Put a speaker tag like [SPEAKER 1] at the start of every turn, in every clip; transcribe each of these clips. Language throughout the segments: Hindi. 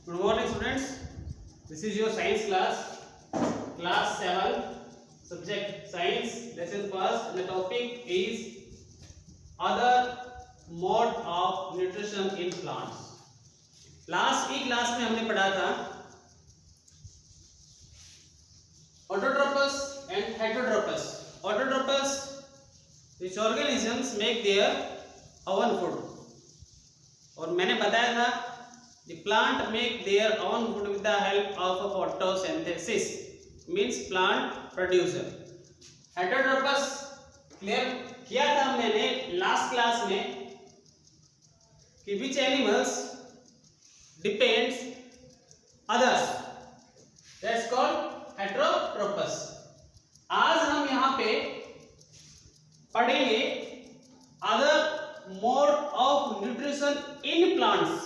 [SPEAKER 1] Good morning, students. This is your science class 7, subject science, lesson first, and the topic is other mode of nutrition in plants. Last की क्लास में हमने पढ़ा था autotrophous and heterotrophous. Autotrophous, which organisms make their own food. और मैंने बताया था the plant make their own food with the help of a photosynthesis, means plant producer. Heterotrophous clear किया था मैंने लास्ट क्लास में कि which animals depends others, that's called heterotrophous. आज हम यहाँ पे पढ़ेंगे other mode of nutrition in plants.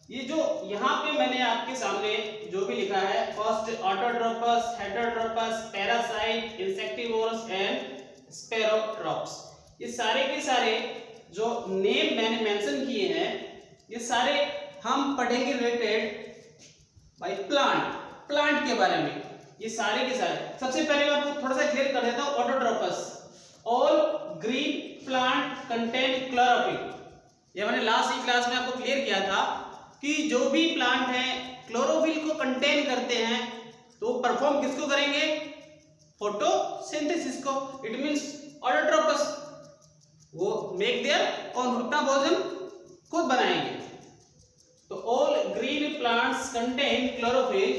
[SPEAKER 1] ये जो यहाँ पे मैंने आपके सामने जो भी लिखा है, फर्स्ट ऑटोट्रोपस, हेटेरोट्रोपस, पैरासाइट, इंसेक्टिवोर्स एंड स्पेरोट्रॉप्स, ये सारे के सारे जो नेम मैंने मेंशन किए हैं, ये सारे हम पढ़ेंगे रिलेटेड बाय प्लांट के बारे में. ये सारे के सारे सबसे पहले मैं आपको थोड़ा सा क्लियर कर देता हूँ. Autotrophs, all green plant contain chlorophyll. ये मैंने लास्ट की क्लास में आपको क्लियर किया था कि जो भी प्लांट है क्लोरोफिल को कंटेन करते हैं, तो परफॉर्म किसको करेंगे? फोटोसिंथेसिस को. इट मींस ऑटोट्रोपस, वो मेक देयर और अपना भोजन खुद बनाएंगे. तो all green plants contain chlorophyll.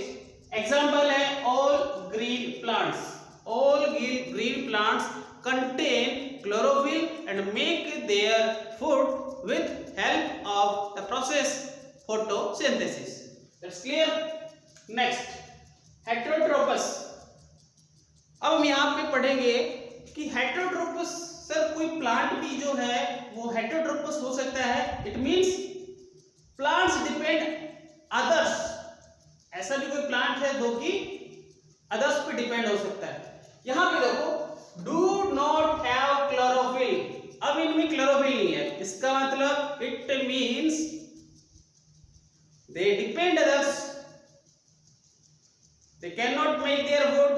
[SPEAKER 1] Example है all green plants. All green plants contain chlorophyll and make their food with help of the process photosynthesis. That's clear. Next, heterotrophous. अब हम यहाँ पे पढ़ेंगे कि heterotrophous सर कोई प्लांट भी जो है वो heterotrophous हो सकता है. It means plants depend others. ऐसा भी कोई प्लांट है जो कि others पे डिपेंड हो सकता है. यहाँ पे देखो do not have chlorophyll. अब इनमें क्लोरोफिल नहीं है, इसका मतलब it means they depend others, they can not make their food.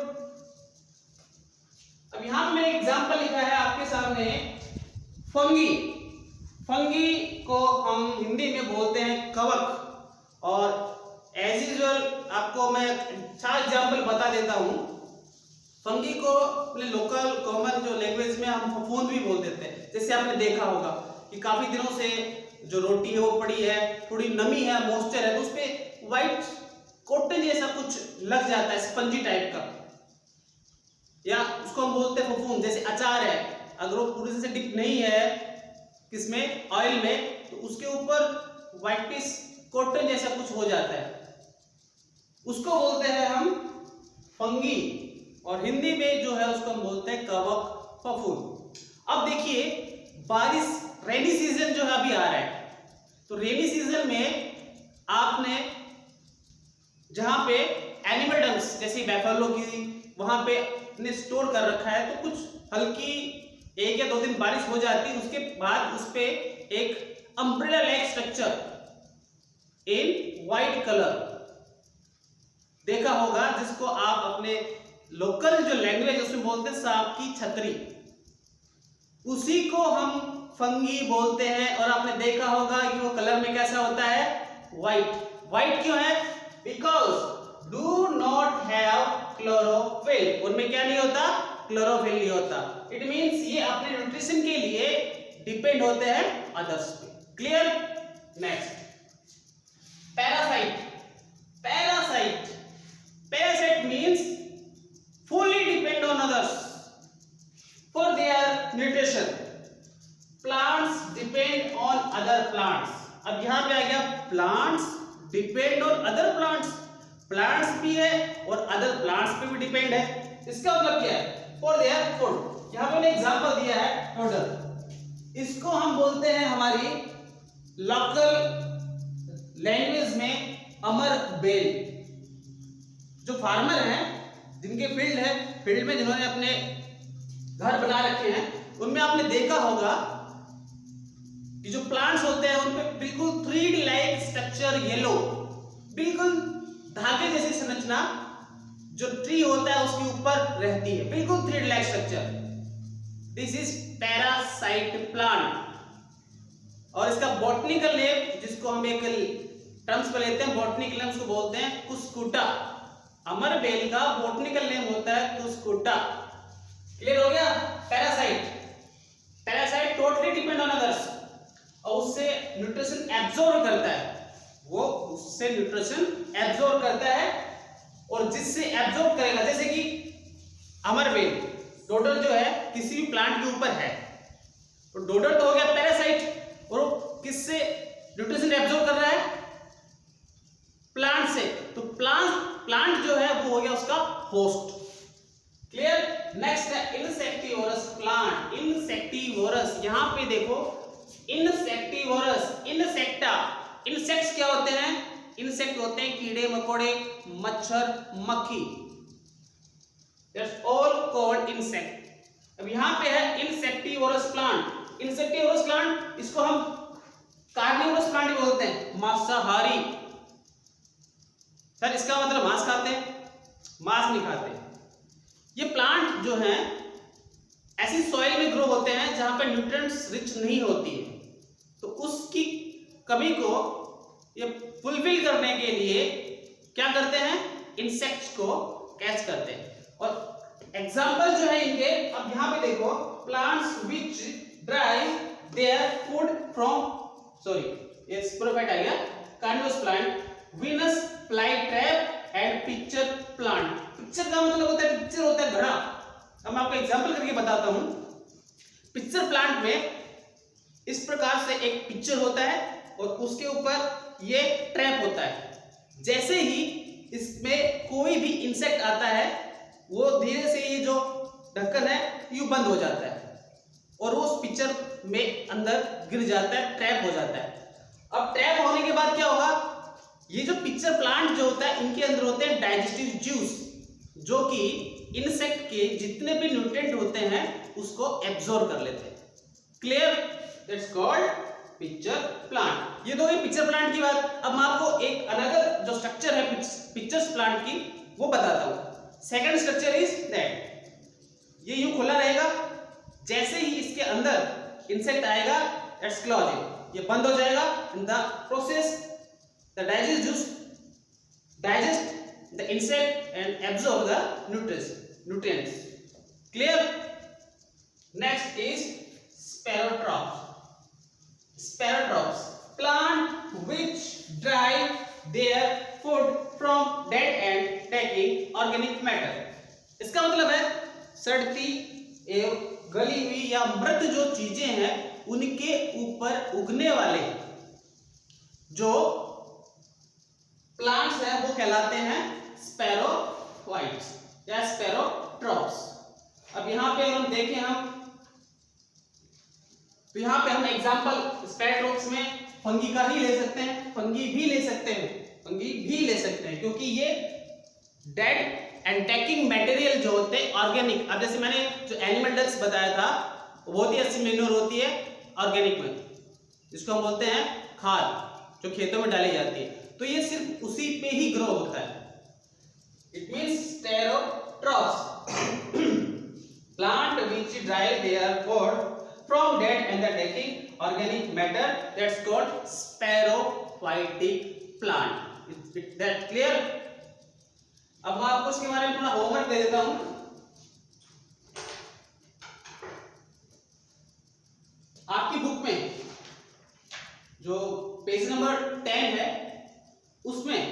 [SPEAKER 1] अब यहां मैंने एग्जांपल लिखा है आपके सामने, फंगी. फंगी को हम हिंदी में बोलते हैं कवक. और एज यूजुअल आपको मैं अच्छा एग्जांपल बता देता हूं. फंगी को अपने लोकल कॉमन जो लैंग्वेज में हम फफूंद भी बोल देते हैं. जैसे आपने देखा होगा कि काफी दिनों से जो रोटी है वो पड़ी है, थोड़ी नमी है, मॉइस्चर है, तो उस पे व्हाइट कॉटन जैसा कुछ लग जाता है, स्पंजी टाइप का, या उसको हम बोलते हैं फफूंद. जैसे अचार है, अगर वो पूरी से डिप नहीं है किसमें, ऑयल में, तो उसके ऊपर व्हाइटिश कॉटन जैसा कुछ हो जाता है, उसको बोलते हैं हम फंगी. और हिंदी में जो है उसको हम बोलते हैं कवक, फफूंद. अब देखिए बारिश, रेनी सीजन जो है अभी आ रहा है, तो रेनी सीजन में आपने जहां पे एनिमल डंग्स जैसे बैफलो की वहां पे ने स्टोर कर रखा है, तो कुछ हल्की 1 या 2 दिन बारिश हो जाती है, उसके बाद उस पे एक umbrella like structure in white colour देखा होगा, जिसको आप अपने लोकल जो लैंग्वेज उसमें बोलते हैं सांप की छतरी. उसी को हम फंगी बोलते हैं. और आपने देखा होगा कि वो कलर में कैसा होता है, व्हाइट. व्हाइट क्यों है? Because do not have chlorophyll. उनमें क्या नहीं होता? क्लोरोफिल नहीं होता. इट मींस ये अपने न्यूट्रिशन के लिए डिपेंड होते हैं अदर्स पे. Clear. Next, parasite. Parasite, parasite means fully depend on others for their nutrition. Plants depend on other plants. अब यहां पे आ गया plants depend on other plants. Plants भी है और other plants पे भी डिपेंड है. इसका मतलब क्या है? For their food. यहां पे एग्जांपल दिया है टोटल. इसको हम बोलते हैं हमारी लोकल लैंग्वेज में अमर बेल. जो फार्मर हैं, जिनके फील्ड है, फील्ड में जिन्होंने अपने घर बना रखे हैं, उनमें आपने देखा होगा कि जो प्लांट्स होते हैं उन पे बिल्कुल 3D लाइक स्ट्रक्चर येलो बिल्कुल धागे जैसी संरचना जो ट्री होता है उसके ऊपर रहती है, बिल्कुल thread like structure. This is parasite plant. और इसका बॉटनिकल नेम, जिसको हम एक टर्म्स पे लेते हैं, बॉटनिकल नेम उसको बोलते हैं कुस्कुटा। अमर बेल का बॉटनिकल नेम होता है कुस्कुटा। क्लियर हो गया? Parasite, parasite totally depend on others और उससे न्यूट्रिशन एब्जॉर्ब करता है, वो उससे न्यूट्रिशन एब्जॉर्ब करता है। और जिससे एब्जॉर्ब करेगा, जैसे कि अमर बेल डोडर जो है किसी भी प्लांट के ऊपर है, तो डोडर तो हो गया पैरासाइट, और वो किससे न्यूट्रिशन एब्जॉर्ब कर रहा है? प्लांट से। तो प्लांट जो है वो हो गया उसका होस्ट। क्लियर? नेक्स्ट है इंसेक्टिवोरस प्लांट। इंसेक्टिवोरस, यहां पे देखो इंसेक्टिवोरस, इंसेक्टा, इंसेक्ट्स क्या होते हैं? इंसेक्ट होते हैं कीड़े मकोड़े, मच्छर, मक्खी। That's all called insect. अब यहां पे है इंसेक्टिवोरस प्लांट। इंसेक्टिवोरस प्लांट, इसको हम कार्निवोरस प्लांट भी बोलते हैं, मांसाहारी। सर इसका मतलब मांस खाते हैं? मांस नहीं खाते। ये प्लांट जो हैं ऐसी सॉइल में ग्रो होते हैं जहां पर न्यूट्रिएंट्स रिच नहीं होती है, तो उसकी कमी को ये फुलफिल करने के लिए क्या करते हैं? इंसेक्ट्स को कैच करते हैं। और एग्जांपल जो है इनके, अब यहां पे देखो, plants which drive their food from, sorry ये स्पोरोफाइट आ गया, carnivorous plant, Venus fly trap and pitcher plant. Picture का मतलब होता है, पिक्चर होता है घड़ा। अब मैं आपको एग्जांपल करके बताता हूं। पिक्चर प्लांट में इस प्रकार से एक पिक्चर होता है और उसके ऊपर ये ट्रैप होता है। जैसे ही इसमें कोई भी इंसेक्ट आता है, वो धीरे से ये जो ढक्कन है यूं बंद हो जाता है और वो उस पिक्चर में अंदर गिर जाता है, ट्रैप हो जाता है। अब ट्रैप होने के बाद क्या होगा? ये जो पिक्चर प्लांट जो होता है, इनके अंदर होते हैं डाइजेस्टिव जूस, जो कि इंसेक्ट के जितने भी न्यूट्रिएंट होते हैं उसको एब्जॉर्ब कर लेते हैं। Clear? That's called pitcher plant. ये तो ये पिक्चर प्लांट की बात। अब मैं आपको एक अलग जो स्ट्रक्चर है पिक्चर्स प्लांट की वो बताता हूं। सेकंड स्ट्रक्चर इज दैट ये यूं खुला रहेगा, जैसे ही इसके अंदर इंसेक्ट आएगा, दैट्स क्लोज, ये बंद हो जाएगा। In the process the digest juice digest the insect and absorb the nutrients. Clear? Next is spherotrophs. Spherotrophs, plant which derive their food from dead and taking organic matter. इसका मतलब है सड़ती एवं गली हुई या मृत जो चीजें हैं उनके ऊपर उगने वाले जो प्लांट्स हैं वो कहलाते हैं स्पैरोफाइट्स या स्पैरोट्रॉप्स। अब यहां पे हम देखें तो यहां पे हम एग्जांपल स्पैरोट्रॉप्स में फंगी का ही ले सकते हैं, फंगी भी ले सकते हैं, क्योंकि ये डेड एंड टेकिंग मटेरियल जो होते हैं ऑर्गेनिक। अब जैसे मैंने जो एनिमल डस्ट बताया था, वो बहुत ही अच्छी मेन्योर होती है ऑर्गेनिक में, जिसको हम बोलते हैं खाद, जो खेतों में डाली जाती है। तो ये सिर्फ उसी पे ही ग्रो होता है। It means saprotrophs, plant which derive their food from dead and the taking organic matter, that's called spirophytic plant. Is that clear? अब मैं आपको इसके बारे में थोड़ा होमवर्क दे देता हूं। आपकी बुक में जो पेज नंबर 10 है उसमें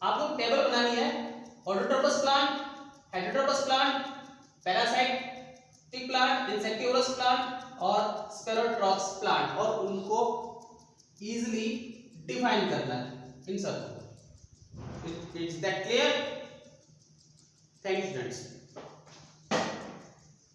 [SPEAKER 1] आपको टेबल बनानी है। Autotrophs plant, heterotrophs plant, parasitic plant, insectivorous plant और स्पेरोट्रॉप्स प्लांट, और उनको इजीली डिफाइन करना है इन सबको। Is that clear? Thank you students.